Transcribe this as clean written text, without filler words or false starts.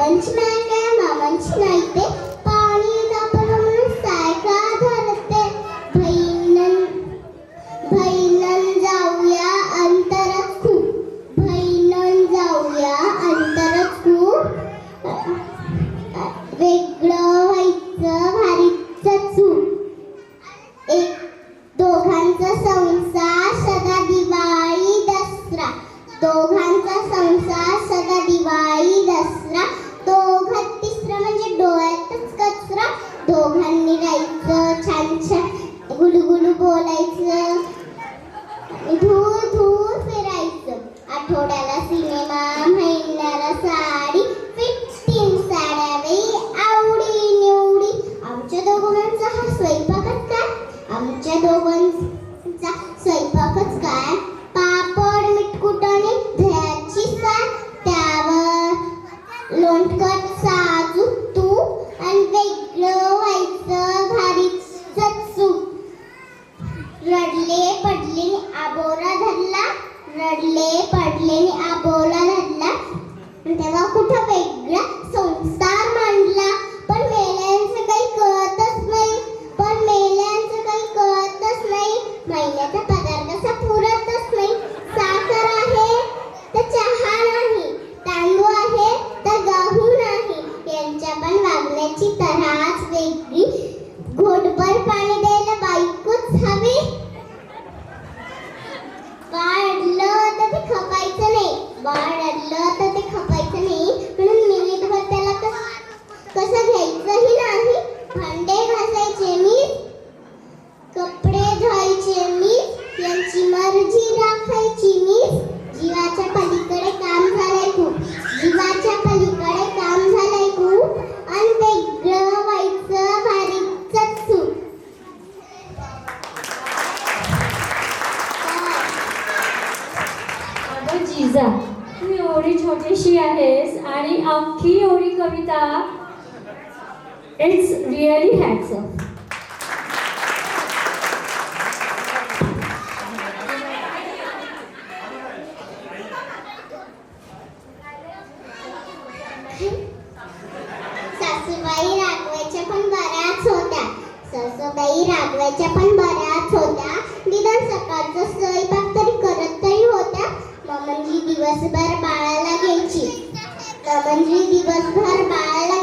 बाबांची नाही काय मामांची नाही ते पाणी तापलं म्हणून सायका धरते भैनन जाऊया अंतरच खूप भैनन जाऊया अंतरच खूप वेगळं व्हायचं भारीच चूक एक दोघांचा संसार सदा दिवाळी दसरा दोघांचा संसार सदा दिवाळी दसरा दोघात तिसरं म्हणजे डोळ्यातच कचरा दोघांनी राहायचं छान छान गुलगुलू बोलायचं धूर धूर फिरायचं आठवड्याला सिनेमा महिन्याला साडी 15 साड्या वेळी आवडी निवडी आमच्या दोघांचा हा स्वयंपाकच काय आमच्या दोघांचा स्वयंपाकच काय पापड मीठकुटाने दह्याची साय त्यावर लोणकट साजूक तूप आणि वेगळं व्हायचं भारीच चूक रडले पडले आबोला धरला रडले पडले आबोला धरला तेव्हा कुठं वेगळा संसार मांडला पण मेल्यांचं काही कळतच नाही पण मेल्यांचं काही कळतच नाही महिन्याचा पगार कसा पुरतच नाही साखर आहे तर चहा नाही तांदूळ आहे तर गहू नाही यांच्या पण वागण्याची तऱ्हाच वेगळी घोटभर पाणी द्यायला बायकोच हवी बाळ अडलं तर ते खपायचं नाही बाळ अडलं तर ते खपायचं नाही म्हणून मिनिटभर त्याला कसं घ्यायचंही नाही भांडे घासायचे मी कपडे धुवायचे मी यांची मर्जी राखायची मी जीवाच्या पलीकडे काम झालंय खूप जीवाच्या पलीकडे काम झालंय खूप आणि वेगळं व्हायचं भारीच चूक अगं जिजा तू एवढी छोटीशी आहेस आणि अख्खी एवढी कविता इट्स रिअली हॅट्स ऑफ सासूबाई रागवायच्या पण बऱ्याच होत्या सासूबाई रागवायच्या पण बऱ्याच होत्या निदान सकाळचा स्वयंपाक तरी करत तरी होत्या मामांजी दिवसभर बाळाला घ्यायची मामांजी दिवसभर बाळाला